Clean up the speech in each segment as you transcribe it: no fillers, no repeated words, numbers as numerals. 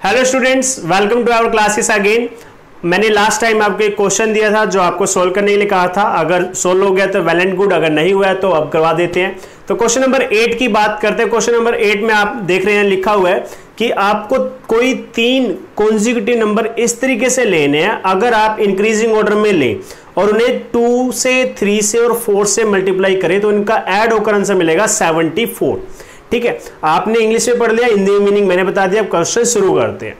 Hello students, welcome to our classes again. मैंने last time आपको एक क्वेश्चन दिया था जो आपको सोल्व करने के लिए कहा था। अगर सोल्व हो गया तो वेल एंड गुड, अगर नहीं हुआ है तो अब करवा देते हैं। तो क्वेश्चन नंबर 8 की बात करते हैं। क्वेश्चन नंबर 8 में आप देख रहे हैं लिखा हुआ है कि आपको कोई 3 कॉन्जिक्यूटिव नंबर इस तरीके से लेने हैं, अगर आप इंक्रीजिंग ऑर्डर में लें और उन्हें 2 से 3 से और 4 से मल्टीप्लाई करें तो इनका ऐड होकर आंसर मिलेगा 74। ठीक है, आपने इंग्लिश में पढ़ लिया, हिंदी में मीनिंग मैंने बता दिया। अब क्वेश्चन शुरू करते हैं।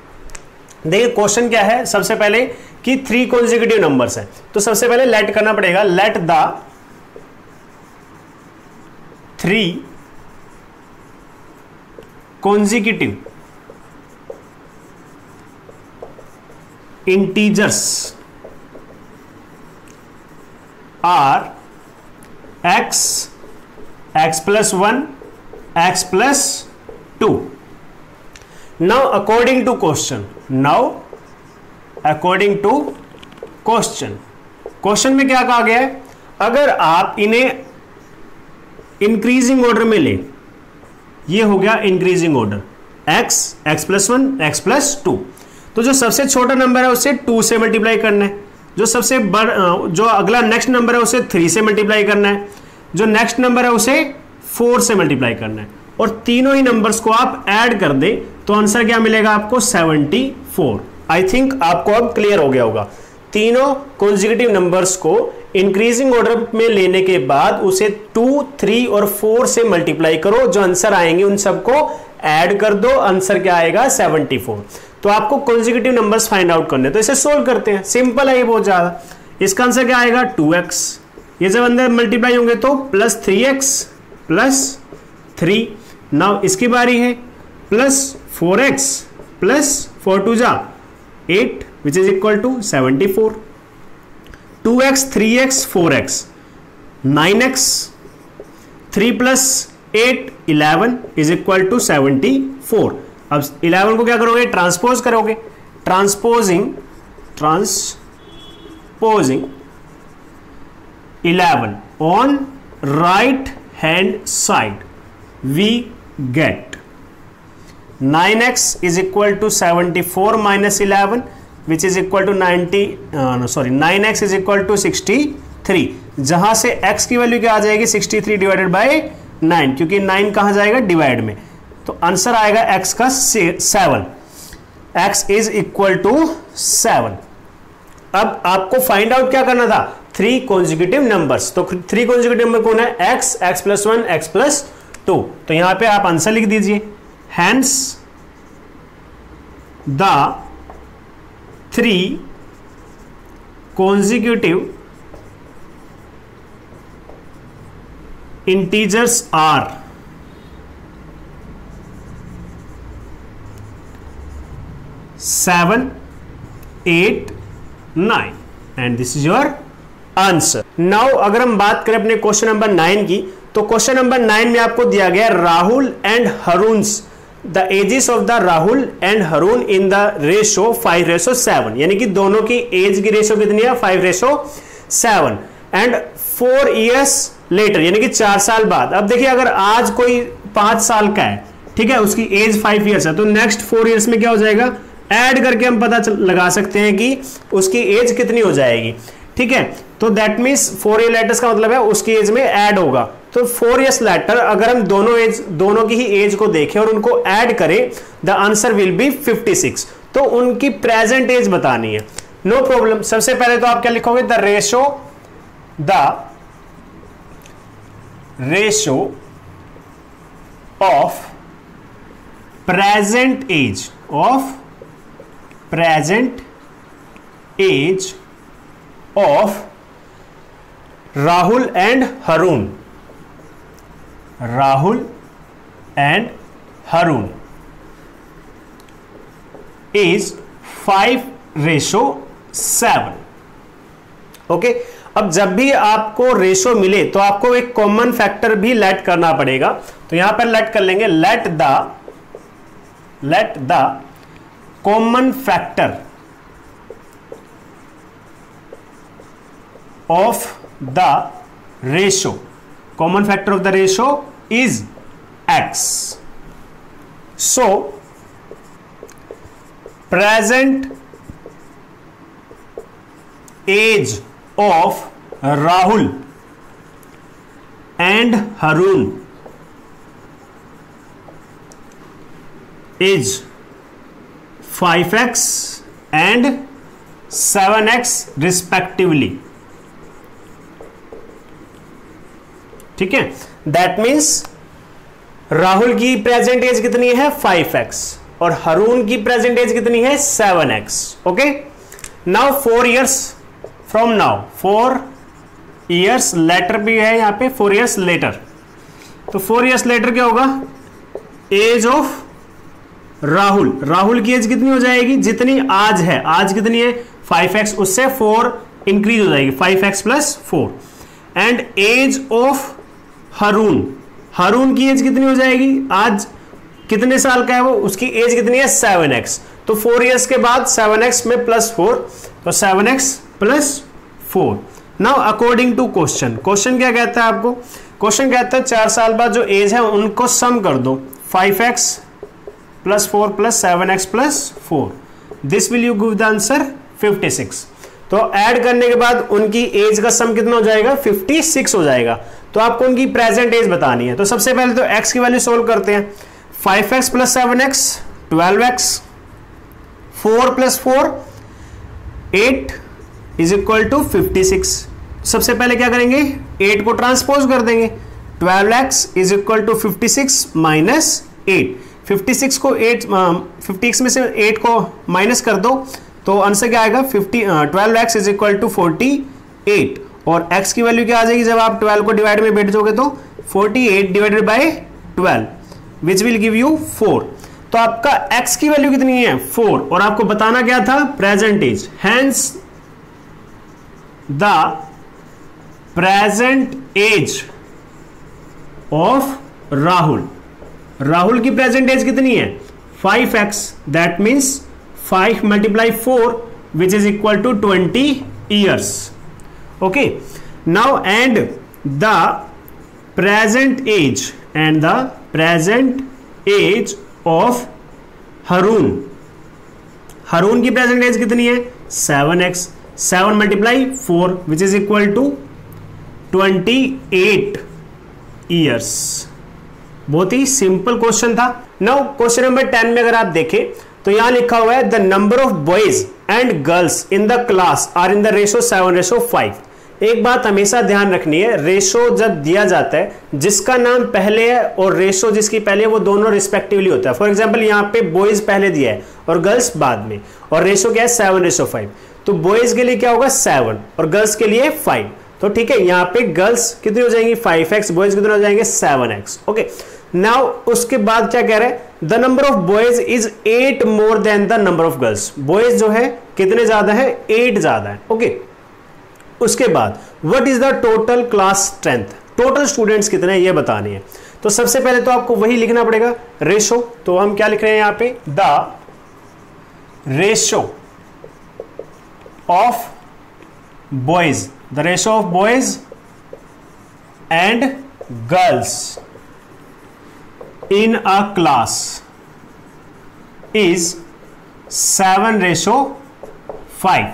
देखिए क्वेश्चन क्या है, सबसे पहले कि 3 कॉन्जिक्यूटिव नंबर्स हैं, तो सबसे पहले लेट करना पड़ेगा। Let the 3 consecutive integers are x, x+1, x+2. Now according to question में क्या कहा गया है, अगर आप इन्हें इंक्रीजिंग ऑर्डर में ले, ये हो गया increasing order x, x+1, x+2, तो जो सबसे छोटा नंबर है उसे 2 से मल्टीप्लाई करना है, जो अगला नेक्स्ट नंबर है उसे 3 से मल्टीप्लाई करना है, जो नेक्स्ट नंबर है उसे 4 से मल्टीप्लाई करना है, और तीनों ही नंबर्स को आप ऐड कर दे तो आंसर क्या मिलेगा आपको 74। आई थिंक आपको अब क्लियर हो गया होगा। तीनों कॉन्जिक्यूटिव नंबर्स को इंक्रीजिंग ऑर्डर में लेने के बाद उसे 2, 3 और 4 से मल्टीप्लाई करो, जो आंसर आएंगे उन सबको ऐड कर दो, आंसर क्या आएगा 74। तो आपको कॉन्जिक्यूटिव नंबर्स फाइंड आउट करने, तो इसे सोल्व करते हैं। सिंपल है ये बहुत ज्यादा। इसका आंसर क्या आएगा 2x, ये जब अंदर मल्टीप्लाई होंगे तो +3x +3। नाउ इसकी बारी है +4x +4 2 जा 8 which is equal to 74। 2x 3x 4x 9x 3 + 8 11 is equal to 74। अब 11 को क्या करोगे, ट्रांसपोज करोगे। Transposing 11 on right hand side we get 9x is equal to 74 minus 11 which is equal to 9x is equal to 63, जहां से x की value क्या आ जाएगी 63 डिवाइडेड बाय 9, क्योंकि 9 कहां जाएगा डिवाइड में, तो आंसर आएगा x का 7। x is equal to 7। अब आपको फाइंड आउट क्या करना था, 3 कॉन्जिक्यूटिव नंबर्स। तो 3 कॉन्जिक्यूटिव नंबर कौन है, x, x+1, x+2। तो यहां पे आप आंसर लिख दीजिए, hence the 3 consecutive integers are 7, 8, 9 and this is your answer. Now अगर हम बात करें अपने क्वेश्चन नंबर 9 की, तो क्वेश्चन नंबर 9 में आपको दिया गया Rahul and Harun's, the ages of the Rahul and Harun in the ratio 5:7, यानी कि दोनों की एज की रेशो कितनी है 5:7 एंड 4 years लेटर, यानी कि 4 साल बाद। अब देखिए अगर आज कोई 5 साल का है, ठीक है, उसकी एज 5 years है, तो नेक्स्ट 4 years में क्या हो जाएगा, ऐड करके हम पता लगा सकते हैं कि उसकी एज कितनी हो जाएगी। ठीक है, तो दैट मीन्स 4 year लेटर्स का मतलब है उसकी एज में ऐड होगा। तो 4 years लेटर अगर हम दोनों की ही एज को देखें और उनको ऐड करें, द आंसर विल बी 56। तो उनकी प्रेजेंट एज बतानी है, नो प्रॉब्लम। सबसे पहले तो आप क्या लिखोगे, the ratio of present age of Rahul and Harun is 5:7। Okay, अब जब भी आपको रेशो मिले तो आपको एक कॉमन फैक्टर भी लेट करना पड़ेगा। तो यहां पर लेट कर लेंगे, let the common factor of the ratio, common factor of the ratio is x. So present age of Rahul and Harun is 5x and 7x respectively. ठीक है, दैट मीन्स राहुल की प्रेजेंट एज कितनी है 5x और हरून की प्रेजेंट एज कितनी है 7x। Okay, now 4 years from now, 4 years later भी है यहां पे, 4 years लेटर। तो 4 years लेटर क्या होगा, एज ऑफ राहुल की एज कितनी हो जाएगी, जितनी आज है, आज कितनी है 5x, उससे 4 इंक्रीज हो जाएगी, 5x plus 4। And age of Harun की एज कितनी हो जाएगी, आज कितने साल का है वो, उसकी एज कितनी है 7x। तो 4 years के बाद 7x में प्लस 4, तो 7x plus 4। Now according to question क्या कहता है आपको, क्वेश्चन कहता है 4 साल बाद जो एज है उनको सम कर दो, 5x plus 4 plus 7x plus 4, this will you give the answer 56। तो ऐड करने के बाद उनकी एज का सम कितना हो जाएगा 56 हो जाएगा। तो आपको उनकी प्रेजेंट एज बतानी है। तो सबसे पहले तो x की वैल्यू सोल्व करते हैं, 5x plus 7x 12x, 4 plus 4 8 is equal to 56। सबसे पहले क्या करेंगे, 8 को ट्रांसपोज कर देंगे, 12x is equal to 56 minus 8। 56 को 56 में से 8 को माइनस कर दो तो आंसर क्या आएगा 12x इज इक्वल टू 48। और x की वैल्यू क्या आ जाएगी, जब आप 12 को डिवाइड में बैठ जाओगे तो 48 divided by 12 which will give you 4। तो आपका x की वैल्यू कितनी है 4 और आपको बताना क्या था present age, hence the present age of Rahul की प्रेजेंट एज कितनी है 5x, that means 5 multiply 4 which is equal to 20 years। Okay, now and the present age of Harun की प्रेजेंट एज कितनी है 7x, 7 multiply 4 which is equal to 28 years। बहुत ही simple question था। Now question number 10 में अगर आप देखें तो यहां लिखा हुआ है the number of boys and girls in the class are in the ratio 7:5। एक बात हमेशा ध्यान रखनी है, रेशो जब दिया जाता है जिसका नाम पहले है और रेशो जिसकी पहले है वो दोनों रिस्पेक्टिवली होता है। फॉर एग्जांपल यहाँ पे बॉयज पहले दिया है और गर्ल्स बाद में, और रेशो क्या है 7:5। तो बॉयज के लिए क्या होगा 7 और गर्ल्स के लिए 5। तो ठीक है, यहाँ पे गर्ल्स कितनी हो जाएंगी 5x, बॉयज कितने हो जाएंगे 7x। ओके, नाउ उसके बाद क्या कह रहे हैं, the number of boys is 8 more than the number of girls. Boys जो है कितने ज्यादा है 8 ज्यादा है। ओके, उसके बाद what is the total class strength, total students कितने हैं ये बतानी है। तो सबसे पहले तो आपको वही लिखना पड़ेगा रेशो। तो हम क्या लिख रहे हैं यहाँ पे, the ratio of boys, the ratio of boys and girls in a class is 7:5।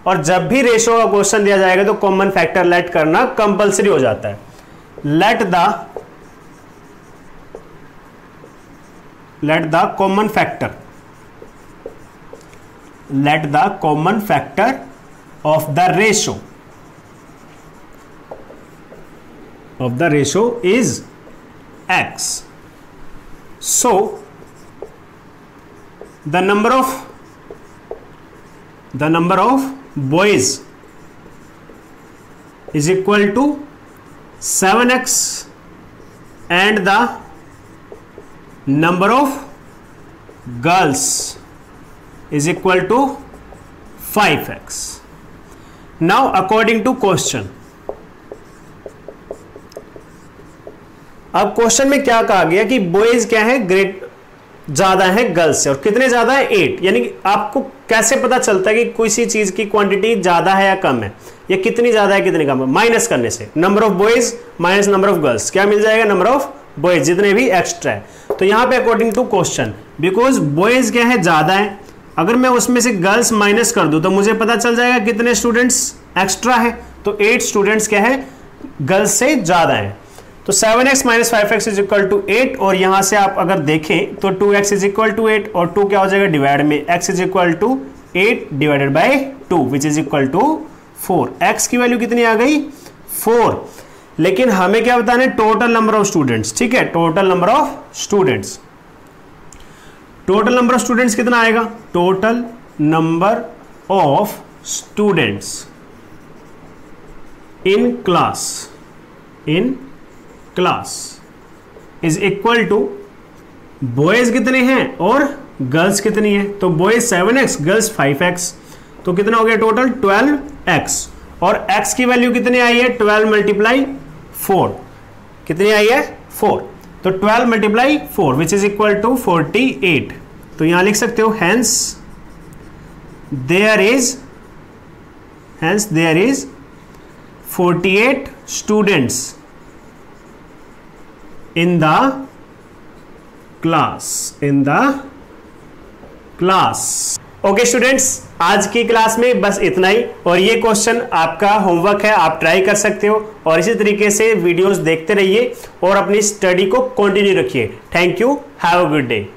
और जब भी रेशो का क्वेश्चन दिया जाएगा तो कॉमन फैक्टर लेट करना कंपलसरी हो जाता है। Late the common factor of the ratio is x। So the number of boys is equal to 7x and the number of girls is equal to 5x। Now according to question, अब question में क्या कहा गया कि boys क्या है great ज्यादा है गर्ल्स से, और कितने ज्यादा है 8। यानी कि आपको कैसे पता चलता है कि किसी चीज की क्वांटिटी ज्यादा है या कम है, या कितनी ज्यादा है कितनी कम है, माइनस करने से number of boys minus number of girls क्या मिल जाएगा, नंबर ऑफ बॉयज जितने भी एक्स्ट्रा है। तो यहां पे according to question, because boys क्या है ज्यादा है अगर मैं उसमें से गर्ल्स माइनस कर दूं तो मुझे पता चल जाएगा कितने स्टूडेंट्स एक्स्ट्रा है। तो 8 स्टूडेंट्स क्या है, गर्ल्स से ज्यादा है। तो 7x minus 5x is equal to 8, और यहां से आप अगर देखें तो 2x इज इक्वल टू 8 और 2 क्या हो जाएगा डिवाइड में, x is equal to 8 divided by 2 which is equal to 4। x की वैल्यू कितनी आ गई 4, लेकिन हमें क्या बताना है, टोटल नंबर ऑफ स्टूडेंट्स। ठीक है, total number of students, total number of students कितना आएगा, total number of students in class is equal to boys कितने हैं और गर्ल्स कितनी है। तो बॉयज 7x, गर्ल्स 5x, तो कितना हो गया टोटल 12x, और x की वैल्यू कितनी आई है 12 मल्टीप्लाई 4, कितनी आई है 4, तो 12 multiply 4 which is equal to 48। तो यहां लिख सकते हो hence there is 48 students in the class। Okay students, आज की क्लास में बस इतना ही, और ये क्वेश्चन आपका होमवर्क है, आप ट्राई कर सकते हो, और इसी तरीके से वीडियोस देखते रहिए और अपनी स्टडी को कंटिन्यू रखिए। Thank you, have a good day.